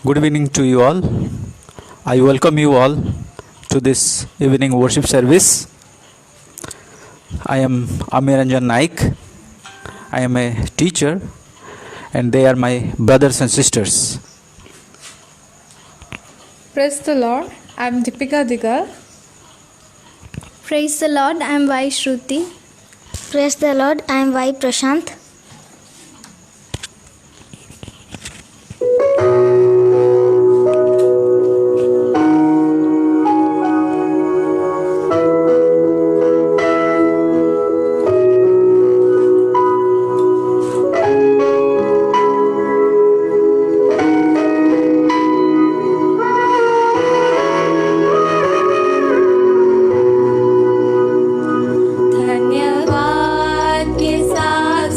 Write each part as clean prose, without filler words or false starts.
Good evening to you all. I welcome you all to this evening worship service. I am Amiranjan Naik. I am a teacher and they are my brothers and sisters. Praise the Lord. I am Deepika Digal. Praise the Lord, I am Y. Shruti. Praise the Lord, I am Y. Prashant. धन्यवाद के साथ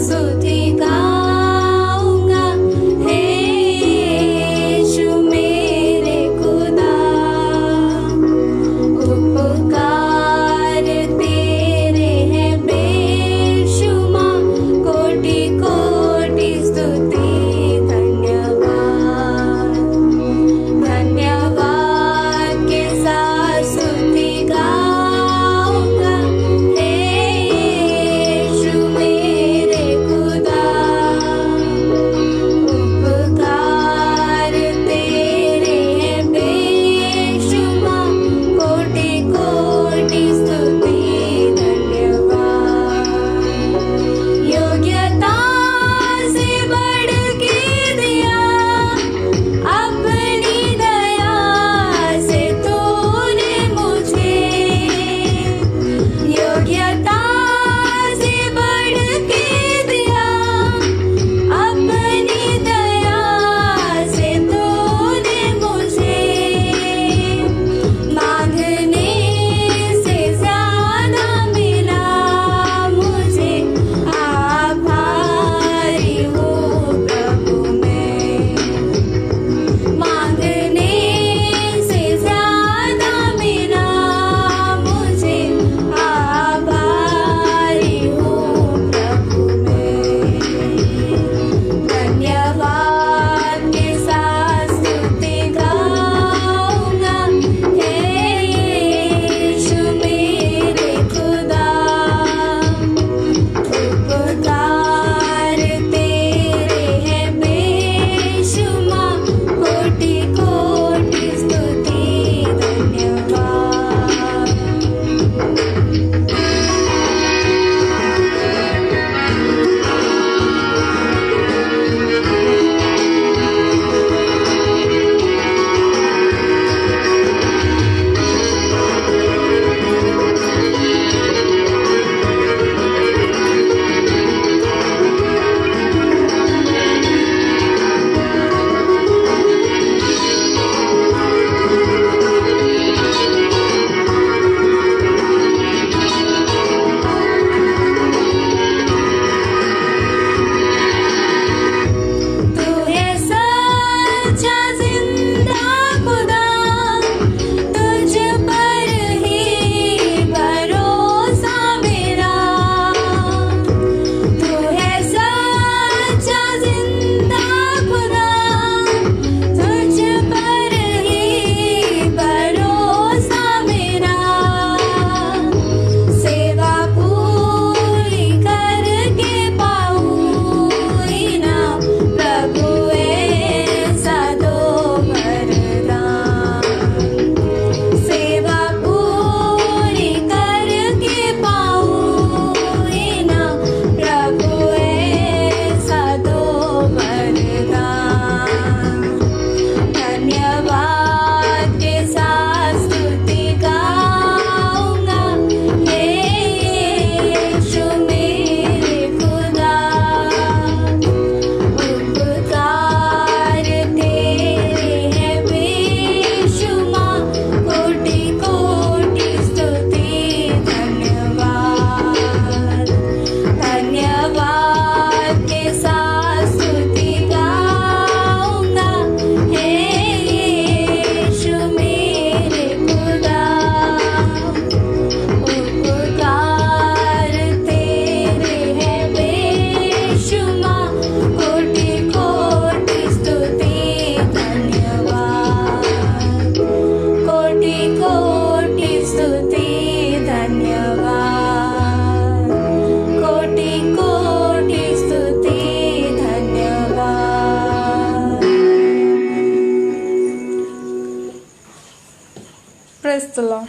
Praise the Lord.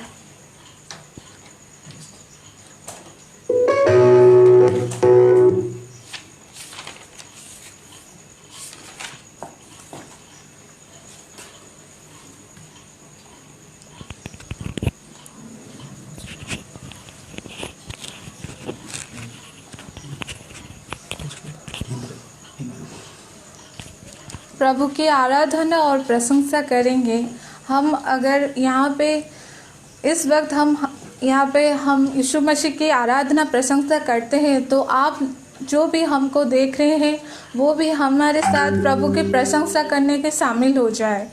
प्रभु की आराधना और प्रशंसा करेंगे। हम अगर यहाँ पे इस वक्त हम यीशु मसीह की आराधना प्रशंसा करते हैं, तो आप जो भी हमको देख रहे हैं वो भी हमारे साथ प्रभु की प्रशंसा करने के शामिल हो जाए।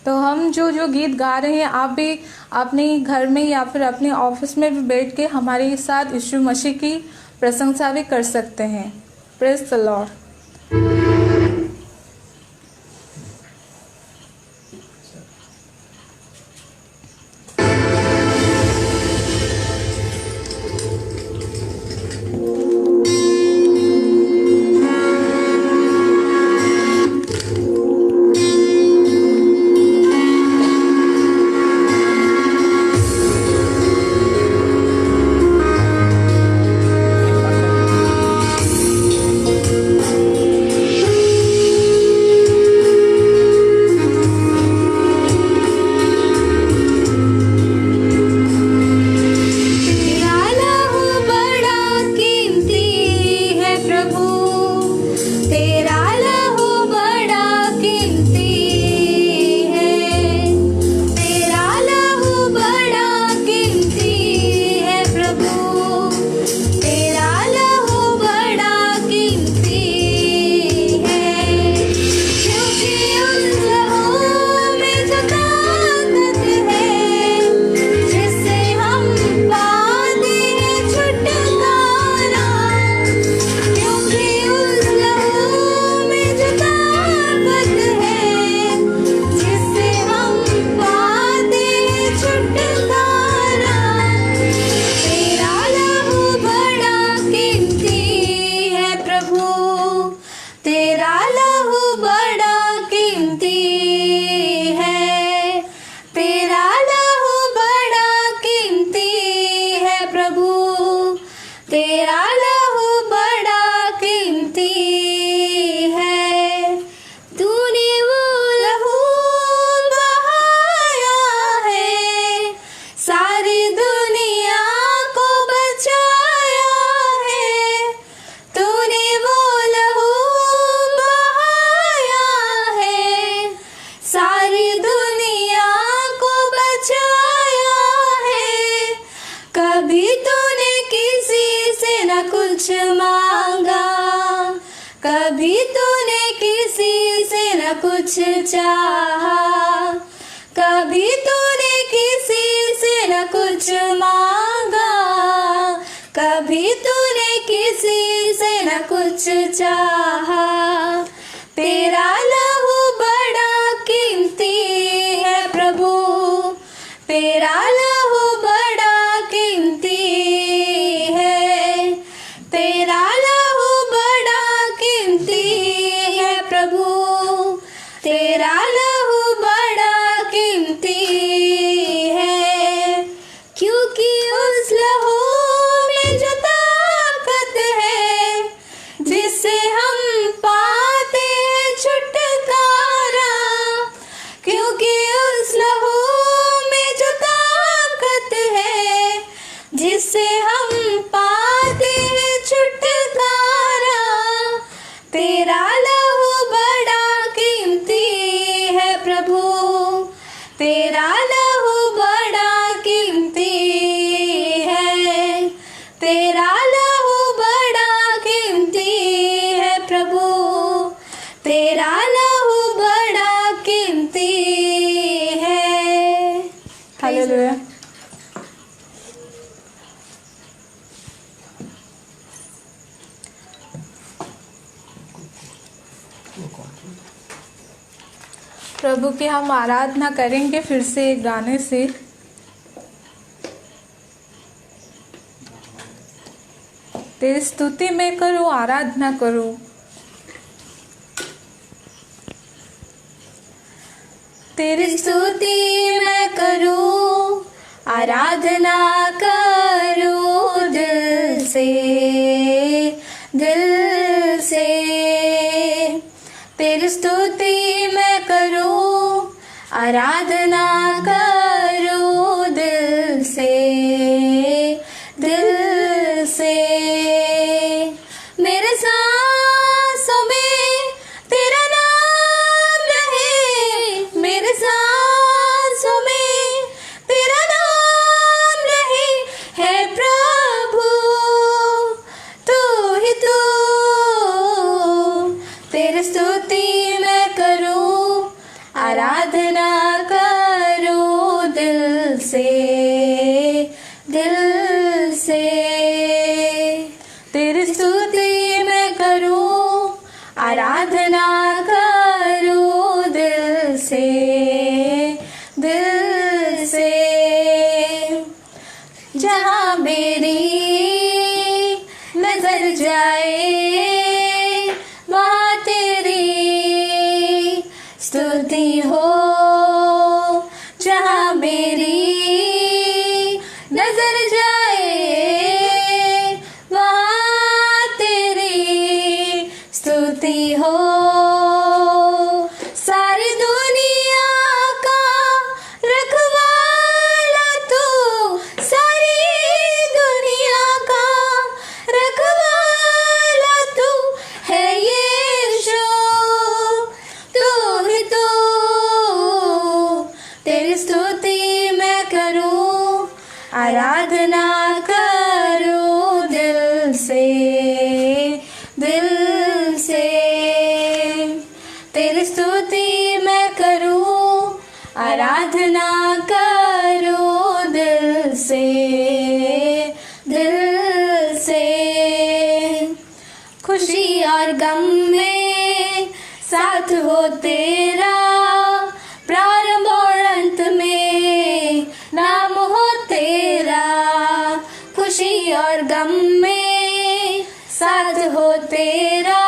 तो हम जो गीत गा रहे हैं, आप भी अपने घर में या फिर अपने ऑफिस में भी बैठ के हमारे साथ यीशु मसीह की प्रशंसा भी कर सकते हैं। Praise the Lord. कुछ चाहा, कभी तूने किसी से न कुछ मांगा, कभी तूने किसी से न कुछ चाहा। तेरा लहू बड़ा कीमती है प्रभु, तेरा लहू बड़ा कीमती है, तेरा लहू बड़ा कीमती है प्रभु, तेरा लहू बड़ा कीमती है। क्योंकि उस लहू में जो ताकत है, जिससे हम पाते हैं छुटकारा, क्योंकि उस लहू में जो ताकत है, जिससे हम पाते हैं छुटकारा। तेरा लहू बड़ा कीमती है प्रभु, तेरा लहू बड़ा कीमती है, तेरा लहू बड़ा कीमती है प्रभु, तेरा लहू बड़ा कीमती है। हालेलुया। प्रभु की हम आराधना करेंगे फिर से एक गाने से। तेरी स्तुति मैं करूं, आराधना करूं, तेरी स्तुति मैं करूं, आराधना करूं दिल से, दिल से। तेरी स्तुति मैं करूं, आराधना करूं दिल से, दिल से। मेरे सांसों में तेरा नाम रहे, मेरे सांसों में तेरा नाम रहे, है प्रभु तू ही तू। तेरी स्तुति मैं करूं, आराधना करूं दिल से, दिल से। तेरी स्तुति मैं करूं, आराधना करूं दिल से, दिल से। जहाँ मेरी नजर जाए वहाँ तेरी स्तुति हो, जहाँ मेरी नजर जाए वहाँ तेरी स्तुति हो। सारी दुनिया का रखवाला तू, सारी दुनिया का रखवाला तू है यीशु, तू ही तू। तेरी स्तुति मैं करूं, आराधना करूं दिल से, दिल से। तेरी स्तुति मैं करूं, आराधना करूं दिल से, दिल से। खुशी और गम में साथ हो तेरा, प्रारंभ और अंत में नाम हो तेरा। खुशी और गम में साथ हो तेरा,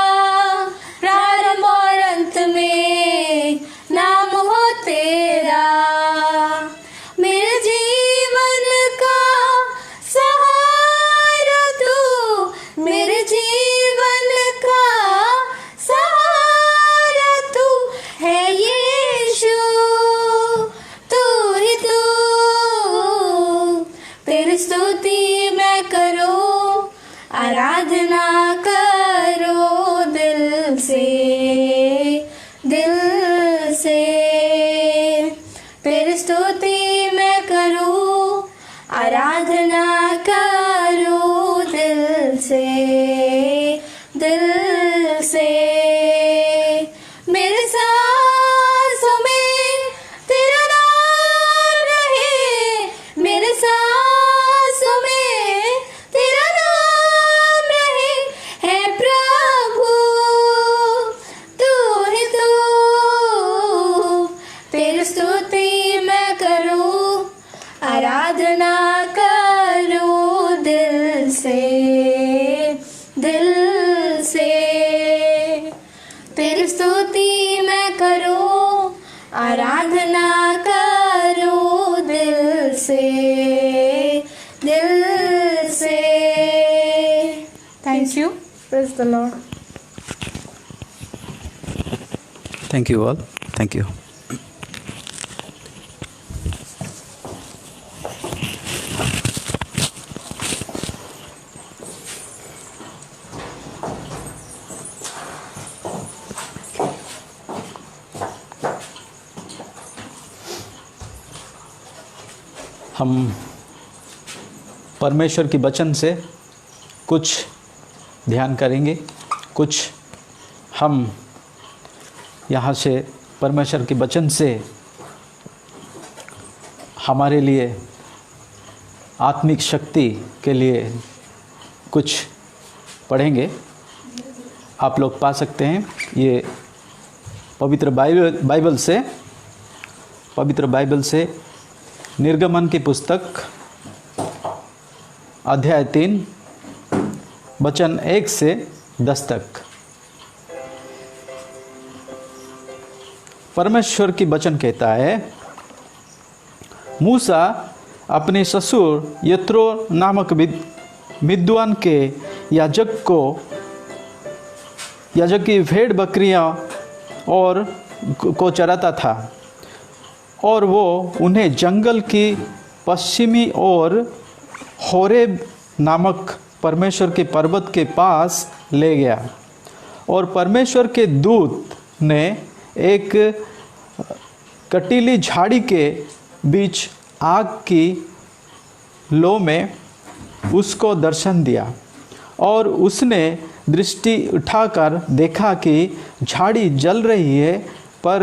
प्रारंभ और अंत में नाम हो तेरा। मेरे जीवन का सहारा तू, मेरे जीवन का सहारा तू है यीशु, तू ही तू। तेरी स्तुति मैं करूं, आराधना करूं दिल से, दिल से। तेरी स्तुति मैं करूं, आराधना करूं दिल से, दिल से। मेरे सांसों में तेरा नाम रहे, मेरे सांसों में तेरा नाम रहे, है प्रभु तू ही तू। तेरी स्तुति मैं करूं, आराधना करूं दिल से, दिल से। तेरी स्तुति मैं करूं, आराधना करूं दिल से, दिल से। Thank you. Praise the Lord. Thank you all. Thank you. हम परमेश्वर की वचन से कुछ ध्यान करेंगे, कुछ हम यहाँ से परमेश्वर के वचन से हमारे लिए आत्मिक शक्ति के लिए कुछ पढ़ेंगे। आप लोग पा सकते हैं ये पवित्र बाइबल से निर्गमन की पुस्तक अध्याय 3 वचन 1 से 10 तक। परमेश्वर की वचन कहता है, मूसा अपने ससुर यत्रो नामक विद्वान के याजक की भेड़ बकरियां और को चराता था, और वो उन्हें जंगल की पश्चिमी ओर होरेब नामक परमेश्वर के पर्वत के पास ले गया। और परमेश्वर के दूत ने एक कटीली झाड़ी के बीच आग की लो में उसको दर्शन दिया, और उसने दृष्टि उठाकर देखा कि झाड़ी जल रही है पर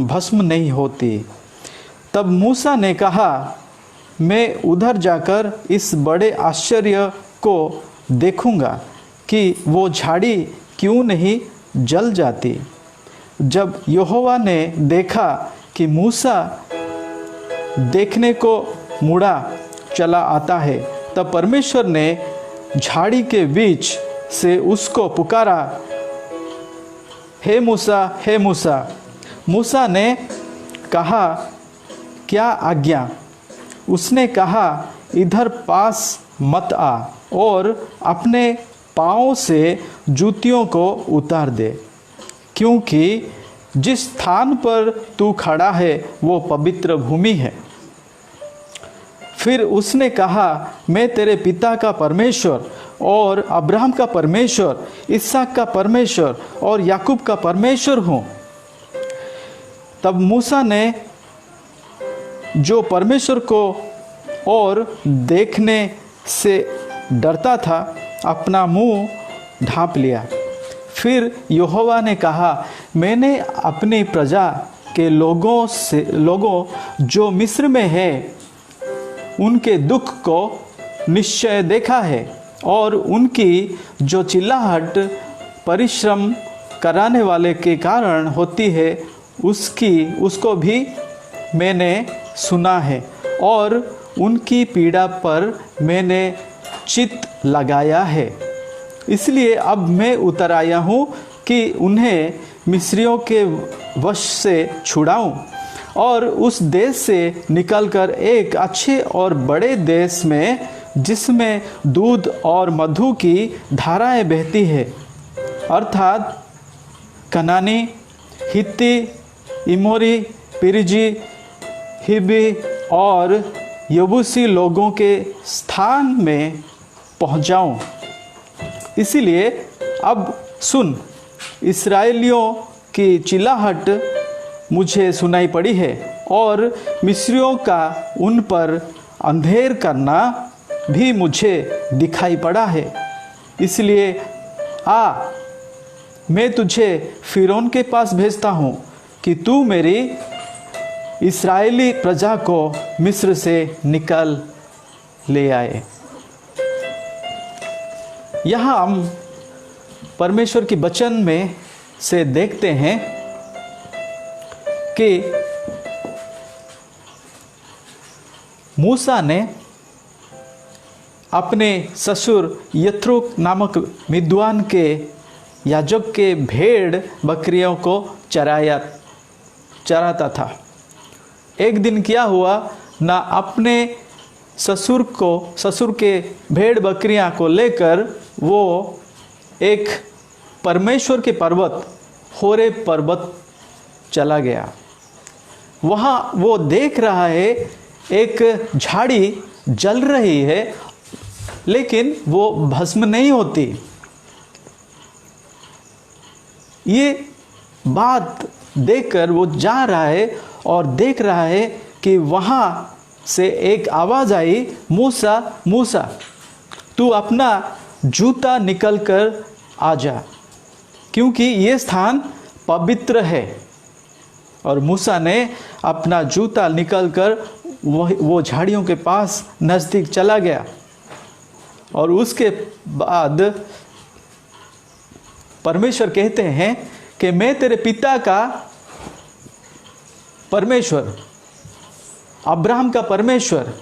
भस्म नहीं होती। तब मूसा ने कहा, मैं उधर जाकर इस बड़े आश्चर्य को देखूंगा कि वो झाड़ी क्यों नहीं जल जाती। जब यहोवा ने देखा कि मूसा देखने को मुड़ा चला आता है, तब परमेश्वर ने झाड़ी के बीच से उसको पुकारा, हे मूसा, हे मूसा। मूसा ने कहा, क्या आज्ञा? उसने कहा, इधर पास मत आ और अपने पाँव से जूतियों को उतार दे, क्योंकि जिस स्थान पर तू खड़ा है वो पवित्र भूमि है। फिर उसने कहा, मैं तेरे पिता का परमेश्वर और अब्राहम का परमेश्वर, इसहाक का परमेश्वर और याकूब का परमेश्वर हूँ। तब मूसा ने, जो परमेश्वर को और देखने से डरता था, अपना मुंह ढाँप लिया। फिर यहोवा ने कहा, मैंने अपनी प्रजा के लोगों जो मिस्र में है उनके दुख को निश्चय देखा है, और उनकी जो चिल्लाहट परिश्रम कराने वाले के कारण होती है उसको भी मैंने सुना है, और उनकी पीड़ा पर मैंने चित्त लगाया है। इसलिए अब मैं उतर आया हूँ कि उन्हें मिस्रियों के वश से छुड़ाऊँ और उस देश से निकलकर एक अच्छे और बड़े देश में, जिसमें दूध और मधु की धाराएं बहती है, अर्थात कनानी, हित्ती, इमोरी, पिरिजी, हिब्बी और यबूसी लोगों के स्थान में पहुंचाऊं। इसीलिए अब सुन, इस्राएलियों की चिल्लाहट मुझे सुनाई पड़ी है, और मिस्रियों का उन पर अंधेर करना भी मुझे दिखाई पड़ा है। इसलिए आ, मैं तुझे फिरौन के पास भेजता हूँ कि तू मेरी इस्राएली प्रजा को मिस्र से निकाल ले आए। यहाँ हम परमेश्वर के वचन में से देखते हैं कि मूसा ने अपने ससुर यत्रो नामक विद्वान के याजक के भेड़ बकरियों को चराता था। एक दिन क्या हुआ, ना अपने ससुर के भेड़ बकरियां को लेकर वो एक परमेश्वर के पर्वत होरेब पर्वत चला गया। वहाँ वो देख रहा है एक झाड़ी जल रही है, लेकिन वो भस्म नहीं होती। ये बात देखकर वो जा रहा है और देख रहा है कि वहाँ से एक आवाज़ आई, मूसा मूसा, तू अपना जूता निकल कर आ जा, क्योंकि ये स्थान पवित्र है। और मूसा ने अपना जूता निकलकर वो झाड़ियों के पास नज़दीक चला गया, और उसके बाद परमेश्वर कहते हैं कि मैं तेरे पिता का परमेश्वर, अब्राहम का परमेश्वर,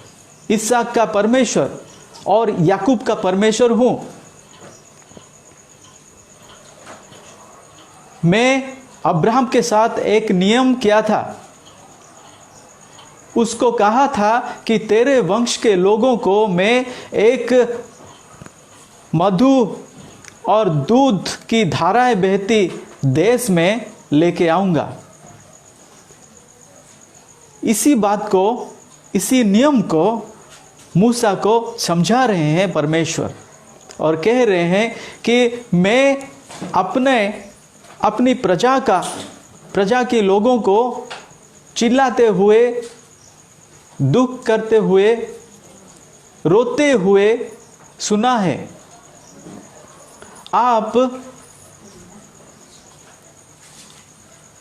इसहाक का परमेश्वर और याकूब का परमेश्वर हूँ। मैं अब्राहम के साथ एक नियम किया था, उसको कहा था कि तेरे वंश के लोगों को मैं एक मधु और दूध की धाराएं बहती देश में लेके आऊंगा। इसी बात को, इसी नियम को मूसा को समझा रहे हैं परमेश्वर और कह रहे हैं कि मैं अपनी प्रजा के लोगों को चिल्लाते हुए, दुख करते हुए, रोते हुए सुना है। आप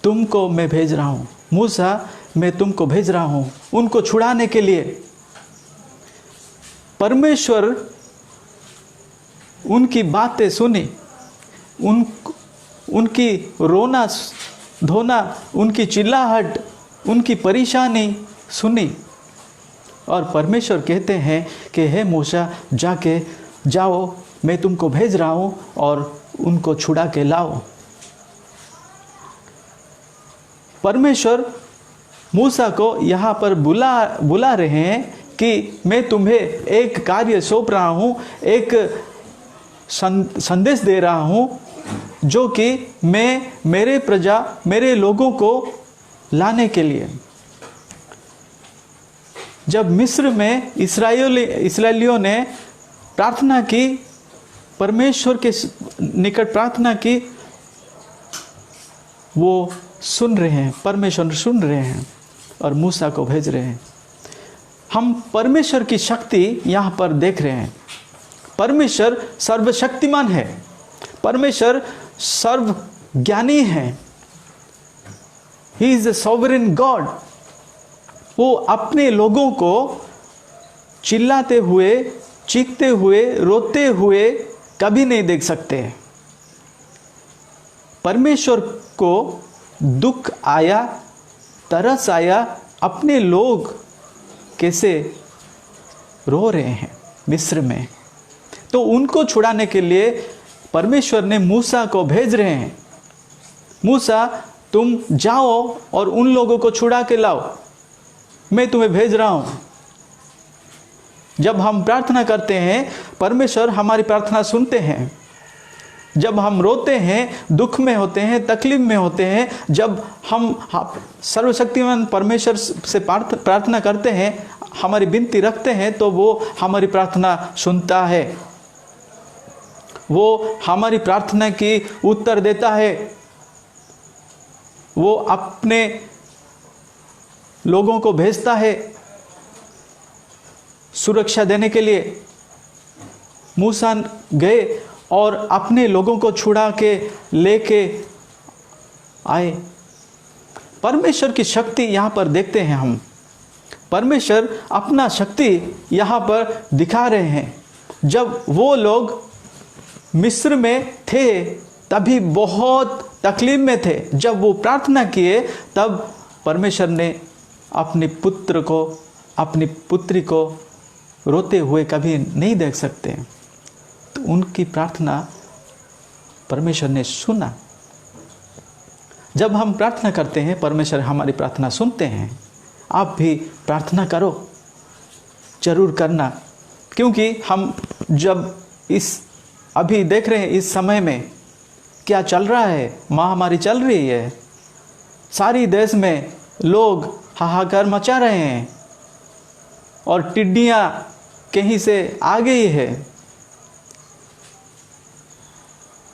तुमको मैं भेज रहा हूं, मूसा मैं तुमको भेज रहा हूं उनको छुड़ाने के लिए। परमेश्वर उनकी बातें सुनी, उनकी रोना धोना, उनकी चिल्लाहट, उनकी परेशानी सुनी और परमेश्वर कहते हैं कि हे मूसा जाओ, मैं तुमको भेज रहा हूं और उनको छुड़ा के लाओ। परमेश्वर मूसा को यहाँ पर बुला रहे हैं कि मैं तुम्हें एक कार्य सौंप रहा हूँ, एक संदेश दे रहा हूँ जो कि मैं मेरे लोगों को लाने के लिए। जब मिस्र में इस्राएलियों ने प्रार्थना की, परमेश्वर के निकट प्रार्थना की, वो सुन रहे हैं, परमेश्वर सुन रहे हैं और मूसा को भेज रहे हैं। हम परमेश्वर की शक्ति यहाँ पर देख रहे हैं। परमेश्वर सर्वशक्तिमान है, परमेश्वर सर्वज्ञानी है। He is a sovereign God. वो अपने लोगों को चिल्लाते हुए, चीखते हुए, रोते हुए कभी नहीं देख सकते। परमेश्वर को दुख आया, तरस आया, अपने लोग कैसे रो रहे हैं मिस्र में, तो उनको छुड़ाने के लिए परमेश्वर ने मूसा को भेज रहे हैं। मूसा तुम जाओ और उन लोगों को छुड़ा के लाओ, मैं तुम्हें भेज रहा हूं। जब हम प्रार्थना करते हैं, परमेश्वर हमारी प्रार्थना सुनते हैं। जब हम रोते हैं, दुख में होते हैं, तकलीफ में होते हैं, जब हम सर्वशक्तिमान परमेश्वर से प्रार्थना करते हैं, हमारी विनती रखते हैं, तो वो हमारी प्रार्थना सुनता है, वो हमारी प्रार्थना की उत्तर देता है। वो अपने लोगों को भेजता है सुरक्षा देने के लिए। मूसा गए और अपने लोगों को छुड़ा के लेके आए। परमेश्वर की शक्ति यहाँ पर देखते हैं हम। परमेश्वर अपना शक्ति यहाँ पर दिखा रहे हैं। जब वो लोग मिस्र में थे तभी बहुत तकलीफ में थे। जब वो प्रार्थना किए तब परमेश्वर ने अपने पुत्र को, अपनी पुत्री को रोते हुए कभी नहीं देख सकते। तो उनकी प्रार्थना परमेश्वर ने सुना। जब हम प्रार्थना करते हैं, परमेश्वर हमारी प्रार्थना सुनते हैं। आप भी प्रार्थना करो, जरूर करना, क्योंकि हम जब अभी देख रहे हैं इस समय में क्या चल रहा है, महामारी चल रही है, सारी देश में लोग हाहाकार मचा रहे हैं और टिड्डियाँ कहीं से आ गई है।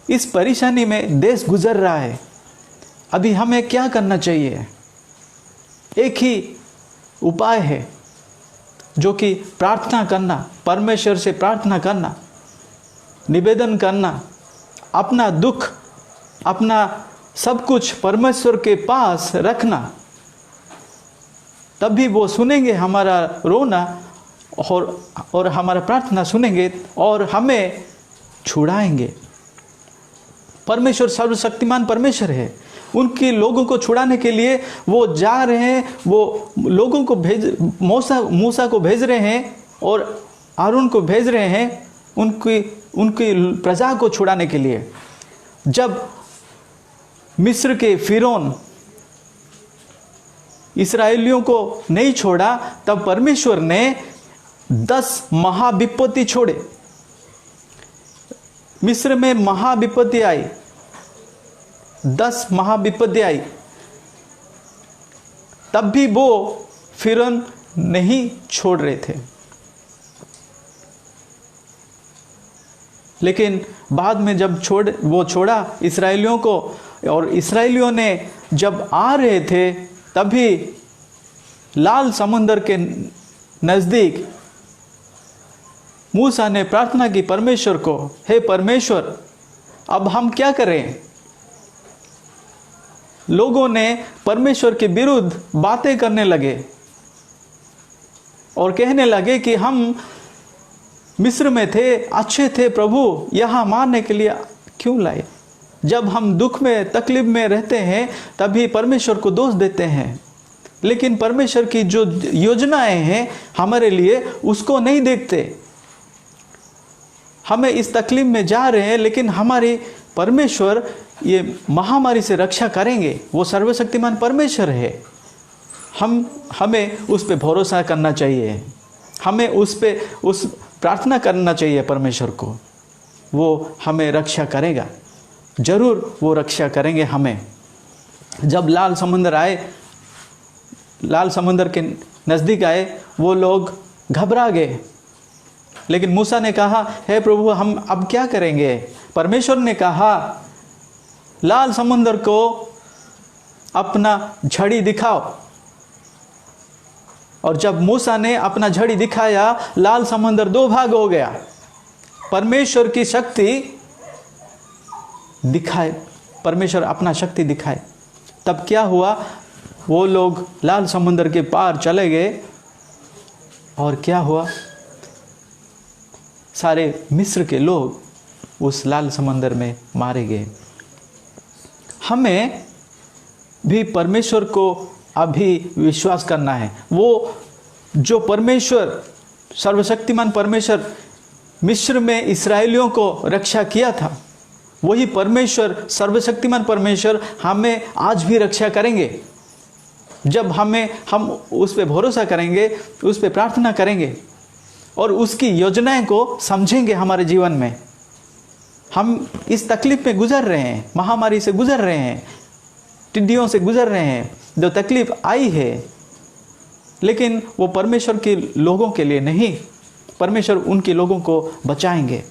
इस परेशानी में देश गुजर रहा है। अभी हमें क्या करना चाहिए? एक ही उपाय है, जो कि प्रार्थना करना, परमेश्वर से प्रार्थना करना, निवेदन करना, अपना दुख, अपना सब कुछ परमेश्वर के पास रखना। तभी वो सुनेंगे हमारा रोना और हमारा प्रार्थना सुनेंगे और हमें छुड़ाएंगे। परमेश्वर सर्वशक्तिमान परमेश्वर है। उनके लोगों को छुड़ाने के लिए वो जा रहे हैं। वो लोगों को मूसा को भेज रहे हैं और आरोन को भेज रहे हैं उनकी प्रजा को छुड़ाने के लिए। जब मिस्र के फिरौन इस्राएलियों को नहीं छोड़ा, तब परमेश्वर ने 10 महाविपत्ति छोड़े। मिस्र में महाविपत्ति आई, 10 महाविपत्ति आई, तब भी वो फिरौन नहीं छोड़ रहे थे। लेकिन बाद में जब वो छोड़ा इस्राएलियों को, और इस्राएलियों ने जब आ रहे थे तभी लाल समुंदर के नज़दीक मूसा ने प्रार्थना की परमेश्वर को, हे परमेश्वर, अब हम क्या करें? लोगों ने परमेश्वर के विरुद्ध बातें करने लगे और कहने लगे कि हम मिस्र में थे, अच्छे थे, प्रभु यहाँ मारने के लिए क्यों लाए? जब हम दुख में तकलीफ में रहते हैं तभी परमेश्वर को दोष देते हैं, लेकिन परमेश्वर की जो योजनाएं हैं हमारे लिए उसको नहीं देखते। हमें इस तकलीफ में जा रहे हैं, लेकिन हमारी परमेश्वर ये महामारी से रक्षा करेंगे। वो सर्वशक्तिमान परमेश्वर है। हमें उस पे भरोसा करना चाहिए, हमें उस प्रार्थना करना चाहिए परमेश्वर को। वो हमें रक्षा करेगा, जरूर वो रक्षा करेंगे हमें। जब लाल समुंदर आए, लाल समुंदर के नज़दीक आए, वो लोग घबरा गए। लेकिन मूसा ने कहा, हे प्रभु, हम अब क्या करेंगे? परमेश्वर ने कहा, लाल समुंदर को अपना झड़ी दिखाओ। और जब मूसा ने अपना झड़ी दिखाया, लाल समुंदर 2 भाग हो गया। परमेश्वर की शक्ति दिखाए, परमेश्वर अपना शक्ति दिखाए। तब क्या हुआ? वो लोग लाल समुंदर के पार चले गए, और क्या हुआ? सारे मिस्र के लोग उस लाल समंदर में मारे गए। हमें भी परमेश्वर को अभी विश्वास करना है। वो जो परमेश्वर, सर्वशक्तिमान परमेश्वर मिस्र में इस्राएलियों को रक्षा किया था, वही परमेश्वर, सर्वशक्तिमान परमेश्वर हमें आज भी रक्षा करेंगे। जब हम उस पे भरोसा करेंगे, उस पे प्रार्थना करेंगे और उसकी योजनाएं को समझेंगे हमारे जीवन में। हम इस तकलीफ में गुजर रहे हैं, महामारी से गुजर रहे हैं, टिड्डियों से गुजर रहे हैं, जो तकलीफ आई है, लेकिन वो परमेश्वर के लोगों के लिए नहीं। परमेश्वर उनके लोगों को बचाएंगे,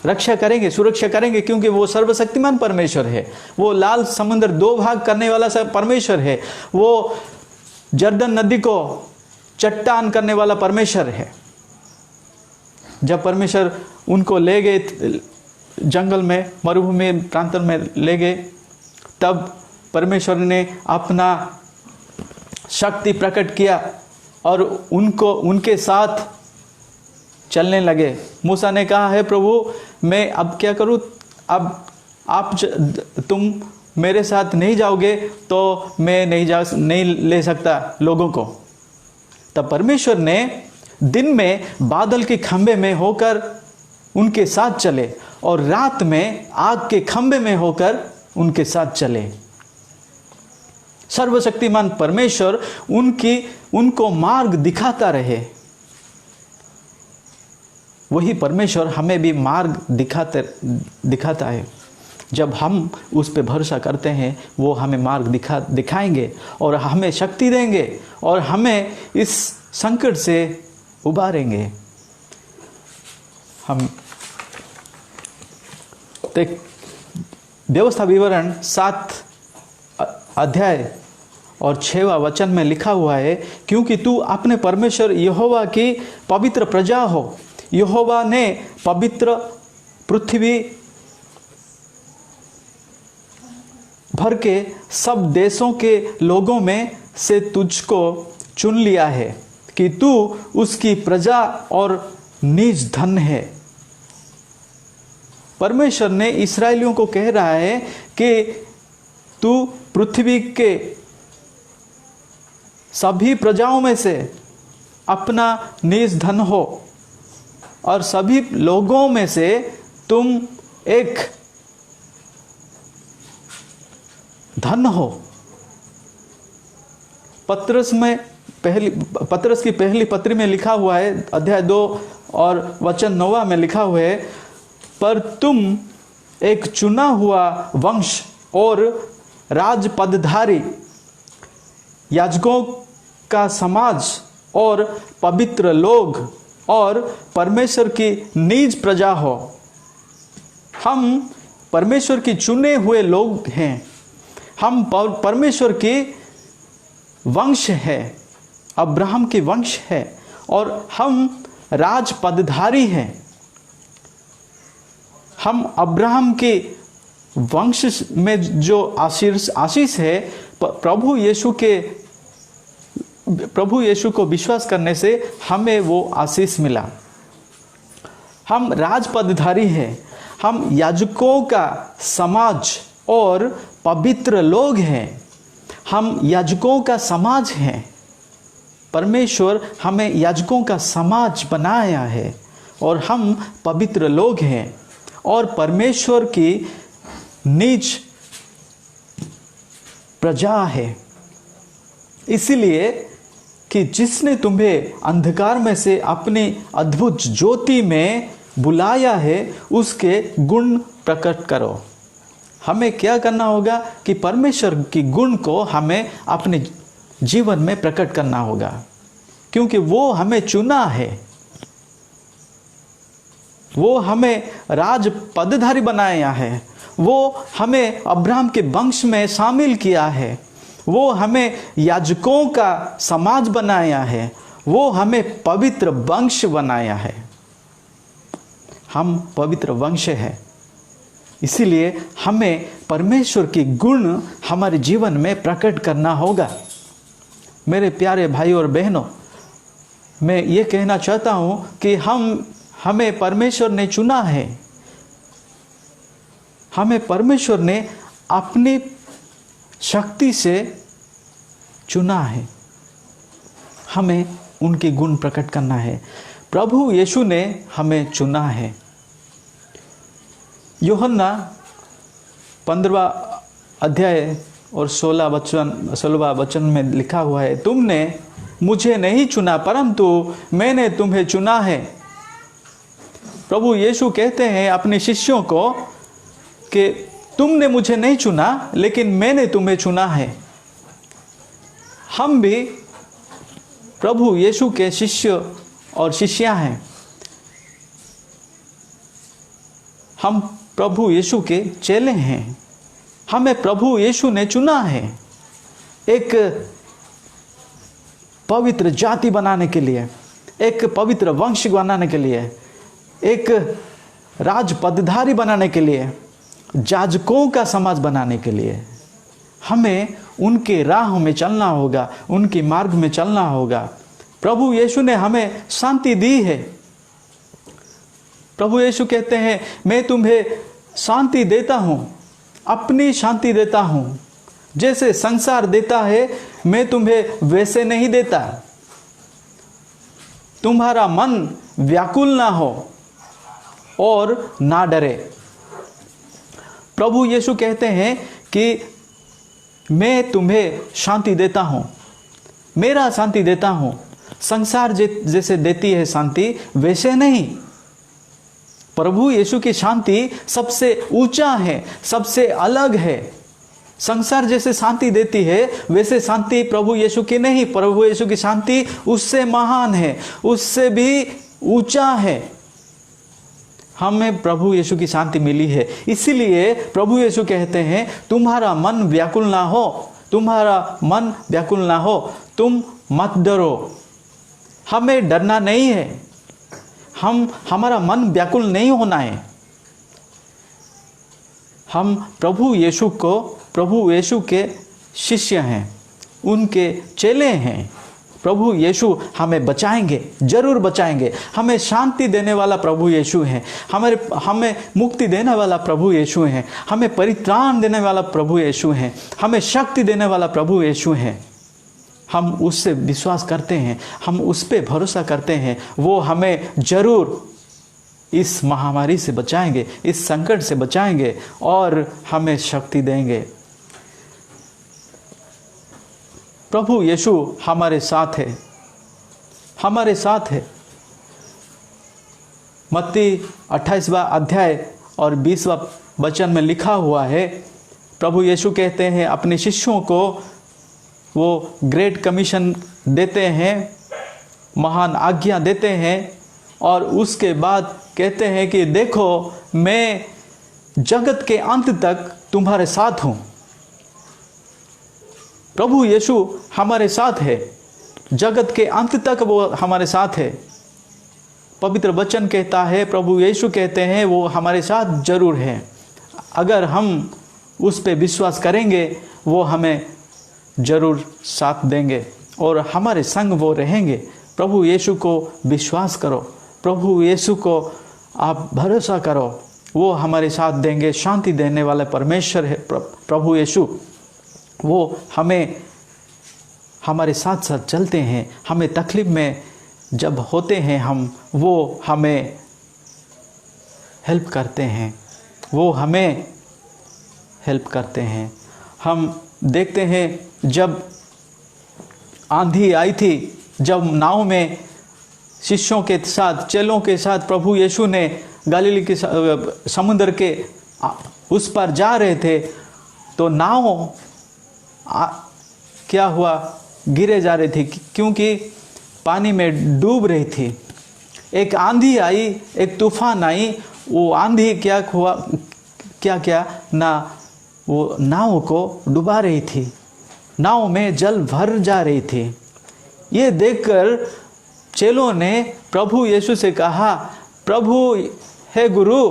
रक्षा करेंगे, सुरक्षा करेंगे, क्योंकि वो सर्वशक्तिमान परमेश्वर है। वो लाल समुंदर 2 भाग करने वाला परमेश्वर है। वो जर्दन नदी को चट्टान करने वाला परमेश्वर है। जब परमेश्वर उनको ले गए जंगल में, मरुभूमि प्रांत में ले गए, तब परमेश्वर ने अपना शक्ति प्रकट किया और उनके साथ चलने लगे। मूसा ने कहा, हे प्रभु, मैं अब क्या करूं? अब तुम मेरे साथ नहीं जाओगे तो मैं नहीं ले सकता लोगों को। तब परमेश्वर ने दिन में बादल के खंभे में होकर उनके साथ चले और रात में आग के खंभे में होकर उनके साथ चले। सर्वशक्तिमान परमेश्वर उनको मार्ग दिखाता रहे। वही परमेश्वर हमें भी मार्ग दिखाता है। जब हम उस पे भरोसा करते हैं, वो हमें मार्ग दिखाएंगे और हमें शक्ति देंगे और हमें इस संकट से उबारेंगे। हम व्यवस्था विवरण 7 अध्याय और 6वां वचन में लिखा हुआ है, क्योंकि तू अपने परमेश्वर यहोवा की पवित्र प्रजा हो। यहोवा ने पवित्र पृथ्वी भर के सब देशों के लोगों में से तुझको चुन लिया है कि तू उसकी प्रजा और निज धन है। परमेश्वर ने इस्राएलियों को कह रहा है कि तू पृथ्वी के सभी प्रजाओं में से अपना निज धन हो और सभी लोगों में से तुम एक धन हो। पत्रस की पहली पत्री में लिखा हुआ है, अध्याय 2 और वचन 9 में लिखा हुआ है, पर तुम एक चुना हुआ वंश और राज पदधारी, याजकों का समाज और पवित्र लोग और परमेश्वर की निज प्रजा हो। हम परमेश्वर की चुने हुए लोग हैं, हम परमेश्वर के वंश है, अब्राहम के वंश है, और हम राज पदधारी हैं। हम अब्राहम के वंश में जो आशीष है, प्रभु यीशु को विश्वास करने से हमें वो आशीष मिला। हम राज पदधारी हैं, हम याजकों का समाज और पवित्र लोग हैं। हम याजकों का समाज हैं। परमेश्वर हमें याजकों का समाज बनाया है और हम पवित्र लोग हैं और परमेश्वर की निज प्रजा है। इसलिए कि जिसने तुम्हें अंधकार में से अपनी अद्भुत ज्योति में बुलाया है, उसके गुण प्रकट करो। हमें क्या करना होगा कि परमेश्वर की गुण को हमें अपने जीवन में प्रकट करना होगा, क्योंकि वो हमें चुना है, वो हमें राज पदधारी बनाया है, वो हमें अब्राहम के वंश में शामिल किया है, वो हमें याजकों का समाज बनाया है, वो हमें पवित्र वंश बनाया है। हम पवित्र वंश है, इसीलिए हमें परमेश्वर की गुण हमारे जीवन में प्रकट करना होगा। मेरे प्यारे भाई और बहनों, मैं ये कहना चाहता हूँ कि हमें परमेश्वर ने चुना है। हमें परमेश्वर ने अपनी शक्ति से चुना है। हमें उनके गुण प्रकट करना है। प्रभु यीशु ने हमें चुना है। यूहन्ना 15वां अध्याय और 16वां वचन में लिखा हुआ है, तुमने मुझे नहीं चुना परंतु मैंने तुम्हें चुना है। प्रभु यीशु कहते हैं अपने शिष्यों को कि तुमने मुझे नहीं चुना, लेकिन मैंने तुम्हें चुना है। हम भी प्रभु यीशु के शिष्य और शिष्या हैं। हम प्रभु यीशु के चेले हैं। हमें प्रभु यीशु ने चुना है एक पवित्र जाति बनाने के लिए, एक पवित्र वंश बनाने के लिए, एक राज पदधारी बनाने के लिए, याजकों का समाज बनाने के लिए। हमें उनके राह में चलना होगा, उनके मार्ग में चलना होगा। प्रभु यीशु ने हमें शांति दी है। प्रभु यीशु कहते हैं, मैं तुम्हें शांति देता हूँ, अपनी शांति देता हूँ। जैसे संसार देता है, मैं तुम्हें वैसे नहीं देता। तुम्हारा मन व्याकुल ना हो और ना डरे। प्रभु यीशु कहते हैं कि मैं तुम्हें शांति देता हूँ, मेरा शांति देता हूँ। संसार जैसे देती है शांति, वैसे नहीं। प्रभु यीशु की शांति सबसे ऊंचा है, सबसे अलग है। संसार जैसे शांति देती है, वैसे शांति प्रभु यीशु की नहीं। प्रभु यीशु की शांति उससे महान है, उससे भी ऊंचा है। हमें प्रभु यीशु की शांति मिली है। इसीलिए प्रभु यीशु कहते हैं, तुम्हारा मन व्याकुल ना हो, तुम्हारा मन व्याकुल ना हो, तुम मत डरो। हमें डरना नहीं है, हमारा मन व्याकुल नहीं होना है। हम प्रभु यीशु के शिष्य हैं, उनके चेले हैं। प्रभु यीशु हमें बचाएंगे, जरूर बचाएंगे। हमें शांति देने वाला प्रभु यीशु है, हमें मुक्ति देने वाला प्रभु यीशु है, हमें परित्राण देने वाला प्रभु यीशु है, हमें शक्ति देने वाला प्रभु यीशु है। हम उससे विश्वास करते हैं, हम उस पर भरोसा करते हैं। वो हमें जरूर इस महामारी से बचाएंगे, इस संकट से बचाएंगे और हमें शक्ति देंगे। प्रभु यीशु हमारे साथ है, हमारे साथ है। मत्ती 28वां अध्याय और 20वां वचन में लिखा हुआ है, प्रभु यीशु कहते हैं अपने शिष्यों को, वो ग्रेट कमीशन देते हैं, महान आज्ञा देते हैं, और उसके बाद कहते हैं कि देखो मैं जगत के अंत तक तुम्हारे साथ हूँ। प्रभु यीशु हमारे साथ है, जगत के अंत तक वो हमारे साथ है। पवित्र वचन कहता है, प्रभु यीशु कहते हैं वो हमारे साथ जरूर है। अगर हम उस पे विश्वास करेंगे वो हमें जरूर साथ देंगे और हमारे संग वो रहेंगे। प्रभु यीशु को विश्वास करो, प्रभु यीशु को आप भरोसा करो, वो हमारे साथ देंगे। शांति देने वाला परमेश्वर है प्रभु यीशु, वो हमें हमारे साथ साथ चलते हैं। हमें तकलीफ में जब होते हैं हम, वो हमें हेल्प करते हैं, वो हमें हेल्प करते हैं। हम देखते हैं जब आंधी आई थी, जब नाव में शिष्यों के साथ, चेलों के साथ प्रभु यीशु ने गलीली के समुद्र के उस पर जा रहे थे, तो नाव क्या हुआ, गिरे जा रही थी क्योंकि पानी में डूब रही थी। एक आंधी आई, एक तूफान आई, वो आंधी क्या हुआ, क्या ना वो नाव को डुबा रही थी, नाव में जल भर जा रही थी। ये देखकर चेलों ने प्रभु यीशु से कहा, प्रभु हे गुरु,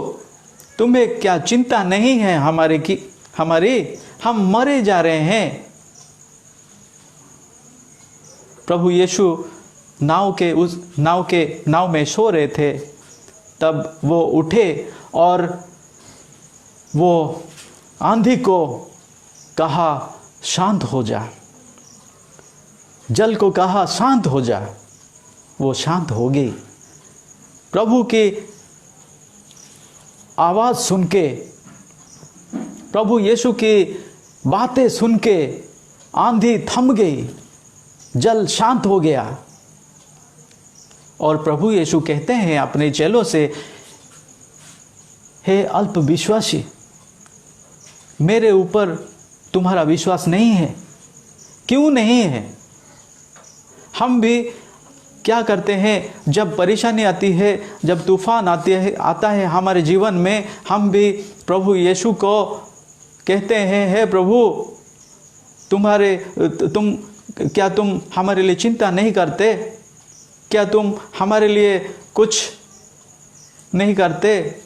तुम्हें क्या चिंता नहीं है हमारी, हम मरे जा रहे हैं। प्रभु यीशु नाव में सो रहे थे। तब वो उठे और वो आंधी को कहा शांत हो जा, जल को कहा शांत हो जा, वो शांत हो गई। प्रभु की आवाज़ सुन के, प्रभु यीशु की बातें सुन के आंधी थम गई, जल शांत हो गया। और प्रभु यीशु कहते हैं अपने चेलों से, हे अल्प विश्वासी, मेरे ऊपर तुम्हारा विश्वास नहीं है। क्यों नहीं है? हम भी क्या करते हैं, जब परेशानी आती है, जब तूफान आता है हमारे जीवन में, हम भी प्रभु यीशु को कहते हैं, हे प्रभु, क्या तुम हमारे लिए चिंता नहीं करते? क्या तुम हमारे लिए कुछ नहीं करते?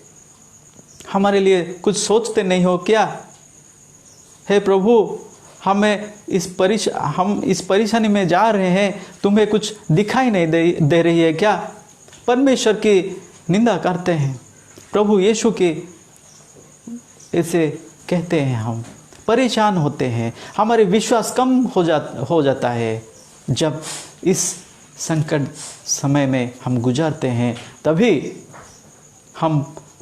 हमारे लिए कुछ सोचते नहीं हो क्या? हे प्रभु, हम इस परेशानी में जा रहे हैं, तुम्हें कुछ दिखाई नहीं दे रही है क्या? परमेश्वर की निंदा करते हैं, प्रभु यीशु की ऐसे कहते हैं। हम परेशान होते हैं, हमारे विश्वास कम हो जाता है। जब इस संकट समय में हम गुजारते हैं, तभी हम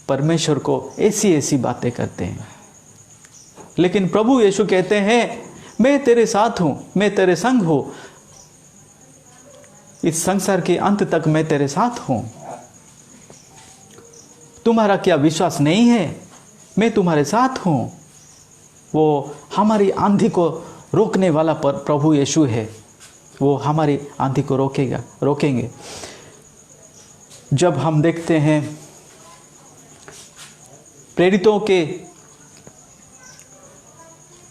परमेश्वर को ऐसी बातें करते हैं। लेकिन प्रभु यीशु कहते हैं, मैं तेरे साथ हूँ, मैं तेरे संग हूँ, इस संसार के अंत तक मैं तेरे साथ हूँ। तुम्हारा क्या विश्वास नहीं है? मैं तुम्हारे साथ हूँ। वो हमारी आंधी को रोकने वाला प्रभु यीशु है, वो हमारी आंधी को रोकेंगे। जब हम देखते हैं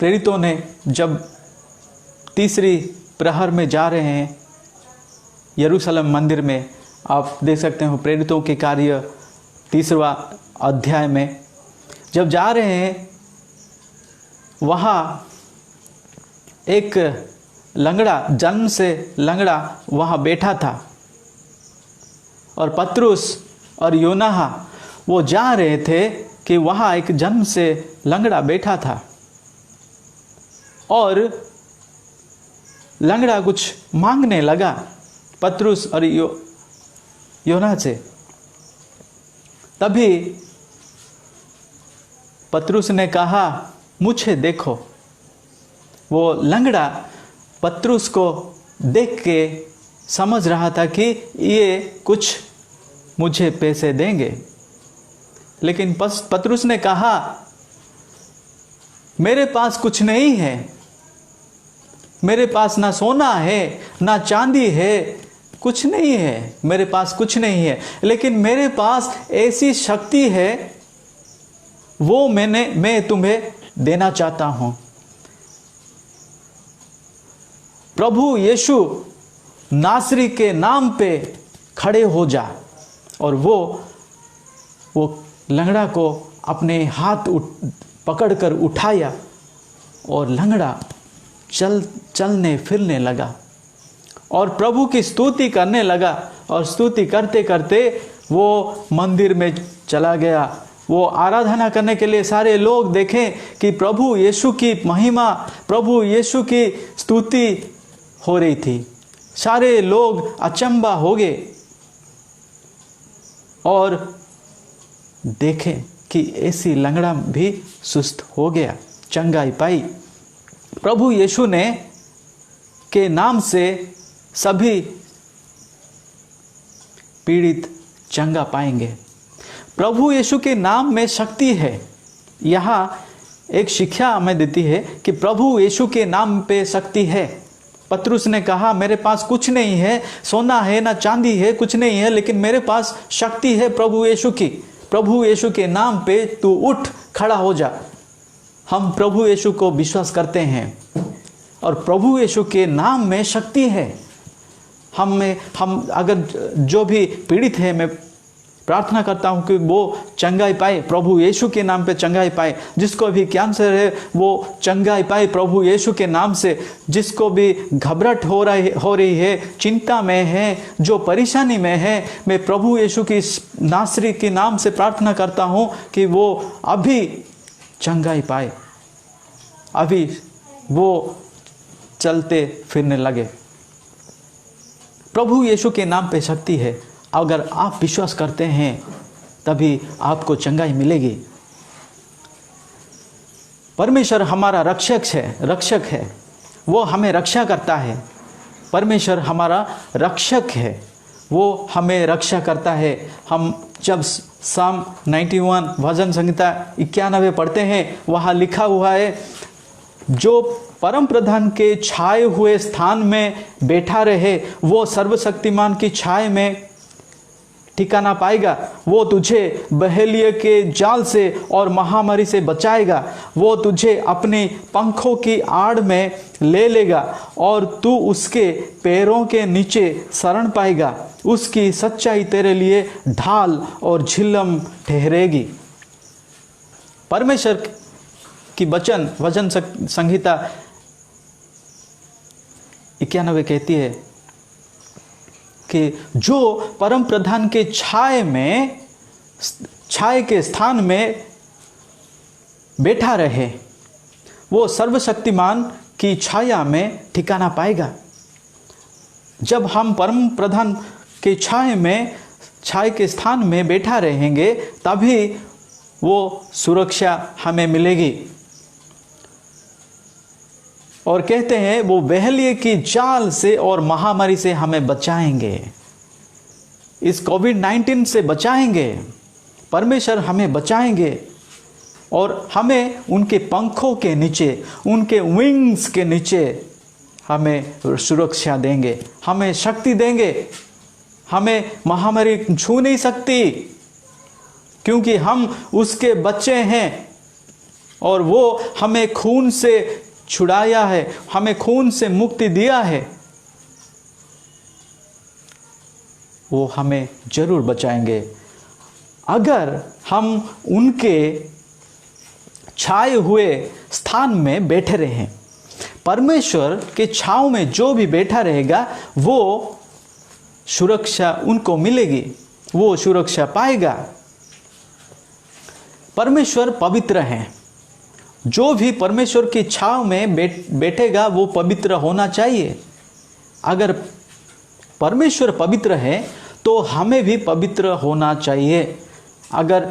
प्रेरितों ने जब तीसरी प्रहर में जा रहे हैं यरूशलेम मंदिर में, आप देख सकते हो प्रेरितों के कार्य 3वां अध्याय में, जब जा रहे हैं वहाँ एक लंगड़ा, जन्म से लंगड़ा वहाँ बैठा था, और पतरुस और यूहन्ना वो जा रहे थे कि वहाँ एक जन्म से लंगड़ा बैठा था, और लंगड़ा कुछ मांगने लगा पतरुस और यूहन्ना से। तभी पतरुस ने कहा, मुझे देखो। वो लंगड़ा पतरस को देख के समझ रहा था कि ये कुछ मुझे पैसे देंगे, लेकिन पतरस ने कहा, मेरे पास कुछ नहीं है, मेरे पास ना सोना है ना चांदी है, कुछ नहीं है, मेरे पास कुछ नहीं है, लेकिन मेरे पास ऐसी शक्ति है, वो मैं तुम्हें देना चाहता हूं। प्रभु यीशु नासरी के नाम पे खड़े हो जा। और वो लंगड़ा को अपने हाथ पकड़कर उठाया और लंगड़ा चलने फिरने लगा और प्रभु की स्तुति करने लगा। और स्तुति करते करते वो मंदिर में चला गया। वो आराधना करने के लिए सारे लोग देखें कि प्रभु यीशु की महिमा, प्रभु यीशु की स्तुति हो रही थी। सारे लोग अचंबा हो गए और देखें कि ऐसी लंगड़ा भी सुस्त हो गया, चंगाई पाई। प्रभु यीशु ने के नाम से सभी पीड़ित चंगा पाएंगे। प्रभु यीशु के नाम में शक्ति है। यहाँ एक शिक्षा हमें देती है कि प्रभु यीशु के नाम पे शक्ति है। पतरस ने कहा, मेरे पास कुछ नहीं है, सोना है ना चांदी है, कुछ नहीं है, लेकिन मेरे पास शक्ति है प्रभु यीशु की। प्रभु यीशु के नाम पे तू उठ खड़ा हो जा। हम प्रभु यीशु को विश्वास करते हैं और प्रभु यीशु के नाम में शक्ति है। हम अगर जो भी पीड़ित है, मैं प्रार्थना करता हूं कि वो चंगाई पाए, प्रभु यीशु के नाम पे चंगाई पाए। जिसको भी कैंसर है वो चंगाई पाए प्रभु यीशु के नाम से। जिसको भी घबराहट हो रही है, चिंता में है, जो परेशानी में है, मैं प्रभु यीशु की नासरी के नाम से प्रार्थना करता हूं कि वो अभी चंगाई पाए, अभी वो चलते फिरने लगे। प्रभु यीशु के नाम पे शक्ति है। अगर आप विश्वास करते हैं तभी आपको चंगाई मिलेगी। परमेश्वर हमारा रक्षक है, वो हमें रक्षा करता है। परमेश्वर हमारा रक्षक है, वो हमें रक्षा करता है। हम जब साम 91 भजन संहिता 91 पढ़ते हैं, वहाँ लिखा हुआ है, जो परम प्रधान के छाए हुए स्थान में बैठा रहे, वो सर्वशक्तिमान की छाए में ठिकाना पाएगा। वो तुझे बहेलिये के जाल से और महामारी से बचाएगा। वो तुझे अपने पंखों की आड़ में ले लेगा और तू उसके पैरों के नीचे शरण पाएगा। उसकी सच्चाई तेरे लिए ढाल और झिल्लम ठहरेगी। परमेश्वर की वचन संहिता 91 कहती है कि जो परम प्रधान के छाए के स्थान में बैठा रहे, वो सर्वशक्तिमान की छाया में ठिकाना पाएगा। जब हम परम प्रधान के छाए के स्थान में बैठा रहेंगे, तभी वो सुरक्षा हमें मिलेगी। और कहते हैं वो बहेलिये की जाल से और महामारी से हमें बचाएंगे, इस कोविड-19 से बचाएंगे। परमेश्वर हमें बचाएंगे और हमें उनके पंखों के नीचे, उनके विंग्स के नीचे हमें सुरक्षा देंगे, हमें शक्ति देंगे। हमें महामारी छू नहीं सकती, क्योंकि हम उसके बच्चे हैं और वो हमें खून से छुड़ाया है, हमें खून से मुक्ति दिया है। वो हमें जरूर बचाएंगे अगर हम उनके छाए हुए स्थान में बैठे रहें। परमेश्वर के छांव में जो भी बैठा रहेगा, वो सुरक्षा उनको मिलेगी, वो सुरक्षा पाएगा। परमेश्वर पवित्र है। जो भी परमेश्वर की छांव में बैठेगा वो पवित्र होना चाहिए। अगर परमेश्वर पवित्र है तो हमें भी पवित्र होना चाहिए। अगर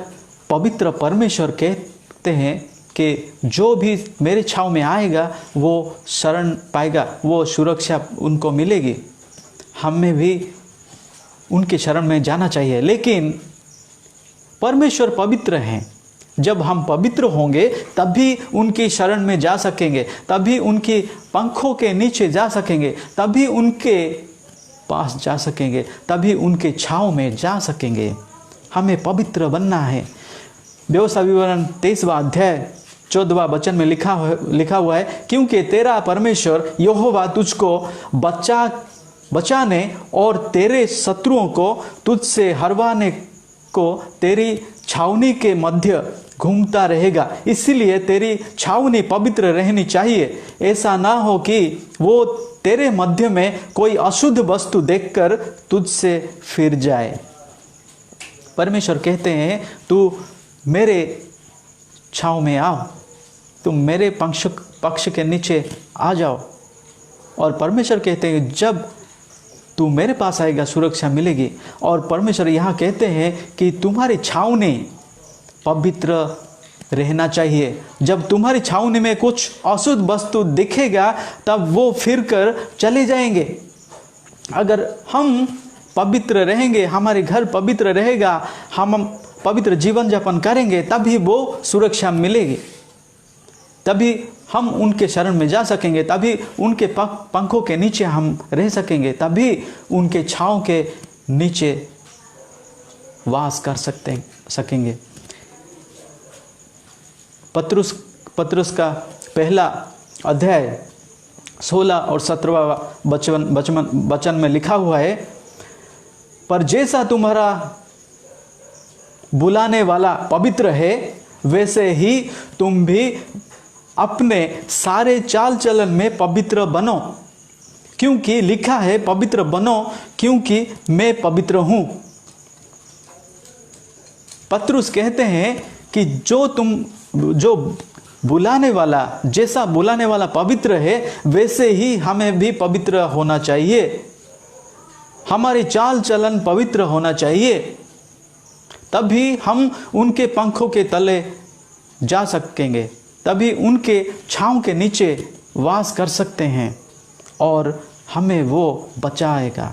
पवित्र परमेश्वर कहते हैं कि जो भी मेरे छाँव में आएगा वो शरण पाएगा, वो सुरक्षा उनको मिलेगी। हमें भी उनके शरण में जाना चाहिए। लेकिन परमेश्वर पवित्र हैं, जब हम पवित्र होंगे तभी उनकी शरण में जा सकेंगे, तभी उनकी पंखों के नीचे जा सकेंगे, तभी उनके पास जा सकेंगे, तभी उनके छाँव में जा सकेंगे। हमें पवित्र बनना है। व्यवस्था विवरण 23वां अध्याय 14वां वचन में लिखा हुआ है, क्योंकि तेरा परमेश्वर यहोवा तुझको बचाने और तेरे शत्रुओं को तुझसे हरवाने को तेरी छावनी के मध्य घूमता रहेगा। इसलिए तेरी छावनी पवित्र रहनी चाहिए। ऐसा ना हो कि वो तेरे मध्य में कोई अशुद्ध वस्तु देखकर तुझसे फिर जाए। परमेश्वर कहते हैं, तू मेरे छाँव में आओ, तुम मेरे पक्ष के नीचे आ जाओ। और परमेश्वर कहते हैं, जब तू मेरे पास आएगा सुरक्षा मिलेगी। और परमेश्वर यहाँ कहते हैं कि तुम्हारी छावनी पवित्र रहना चाहिए। जब तुम्हारी छावनी में कुछ अशुद्ध वस्तु दिखेगा तब वो फिर कर चले जाएंगे। अगर हम पवित्र रहेंगे, हमारे घर पवित्र रहेगा, हम पवित्र जीवन यापन करेंगे, तभी वो सुरक्षा मिलेगी, तभी हम उनके शरण में जा सकेंगे, तभी उनके पंखों के नीचे हम रह सकेंगे, तभी उनके छाँव के नीचे वास कर सकेंगे। पत्रुस का पहला अध्याय 16 और 17वां वचन में लिखा हुआ है, पर जैसा तुम्हारा बुलाने वाला पवित्र है वैसे ही तुम भी अपने सारे चाल चलन में पवित्र बनो, क्योंकि लिखा है पवित्र बनो क्योंकि मैं पवित्र हूँ। पत्रुस कहते हैं कि जो बुलाने वाला, जैसा बुलाने वाला पवित्र है वैसे ही हमें भी पवित्र होना चाहिए। हमारी चाल चलन पवित्र होना चाहिए, तभी हम उनके पंखों के तले जा सकेंगे, तभी उनके छाँव के नीचे वास कर सकते हैं और हमें वो बचाएगा।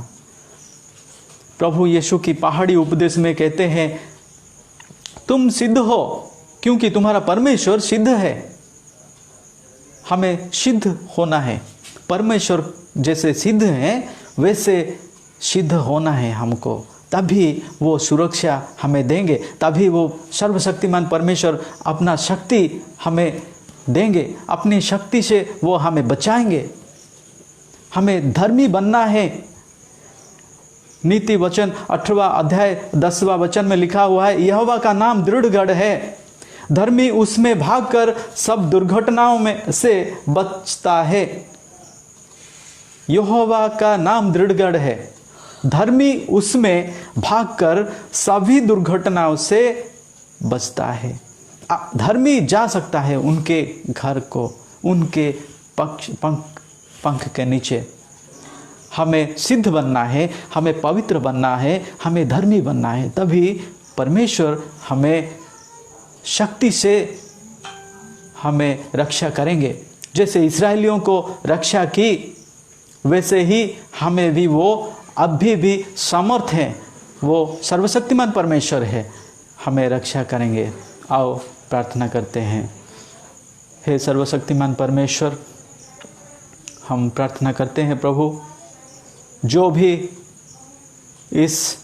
प्रभु यीशु की पहाड़ी उपदेश में कहते हैं, तुम सिद्ध हो क्योंकि तुम्हारा परमेश्वर सिद्ध है। हमें सिद्ध होना है, परमेश्वर जैसे सिद्ध हैं वैसे सिद्ध होना है हमको, तभी वो सुरक्षा हमें देंगे, तभी वो सर्वशक्तिमान परमेश्वर अपना शक्ति हमें देंगे, अपनी शक्ति से वो हमें बचाएंगे। हमें धर्मी बनना है। नीति वचन 8वां अध्याय 10वां वचन में लिखा हुआ है, यहोवा का नाम दृढ़ गढ़ है, धर्मी उसमें भागकर सब दुर्घटनाओं में से बचता है। यहोवा का नाम दृढ़ गढ़ है, धर्मी उसमें भागकर सभी दुर्घटनाओं से बचता है। धर्मी जा सकता है उनके घर को, उनके पंख के नीचे। हमें सिद्ध बनना है, हमें पवित्र बनना है, हमें धर्मी बनना है, तभी परमेश्वर हमें शक्ति से हमें रक्षा करेंगे। जैसे इस्राएलियों को रक्षा की वैसे ही हमें भी वो अभी भी समर्थ हैं, वो सर्वशक्तिमान परमेश्वर है, हमें रक्षा करेंगे। आओ प्रार्थना करते हैं। हे सर्वशक्तिमान परमेश्वर, हम प्रार्थना करते हैं प्रभु, जो भी इस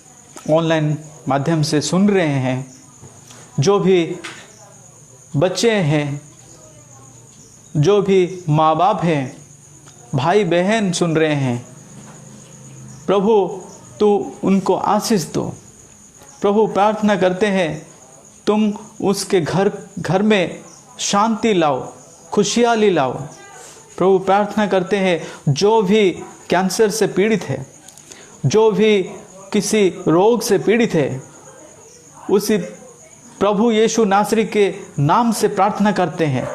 ऑनलाइन माध्यम से सुन रहे हैं, जो भी बच्चे हैं, जो भी माँ बाप हैं, भाई बहन सुन रहे हैं, प्रभु तू उनको आशीष दो। प्रभु प्रार्थना करते हैं तुम उसके घर में शांति लाओ, खुशहाली लाओ। प्रभु प्रार्थना करते हैं जो भी कैंसर से पीड़ित है, जो भी किसी रोग से पीड़ित है, उसी प्रभु यीशु नासरी के नाम से प्रार्थना करते हैं,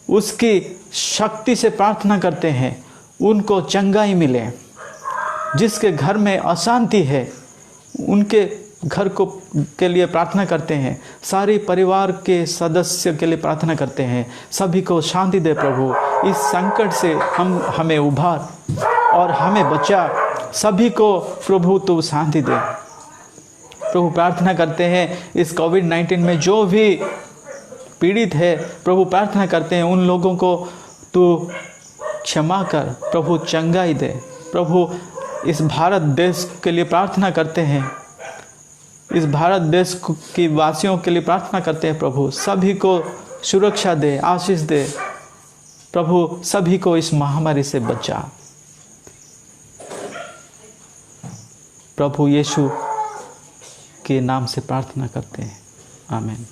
उसकी शक्ति से प्रार्थना करते हैं, उनको चंगाई मिले। जिसके घर में अशांति है, उनके घर को के लिए प्रार्थना करते हैं, सारे परिवार के सदस्य के लिए प्रार्थना करते हैं। सभी को शांति दे प्रभु, इस संकट से हमें उभार और हमें बचा। सभी को प्रभु तू शांति दे प्रभु। प्रार्थना करते हैं इस कोविड-19 में जो भी पीड़ित है प्रभु, प्रार्थना करते हैं उन लोगों को तू क्षमा कर प्रभु, चंगाई दे प्रभु। इस भारत देश के लिए प्रार्थना करते हैं, इस भारत देश की वासियों के लिए प्रार्थना करते हैं प्रभु। सभी को सुरक्षा दे, आशीष दे प्रभु, सभी को इस महामारी से बचा प्रभु। यीशु के नाम से प्रार्थना करते हैं, आमीन।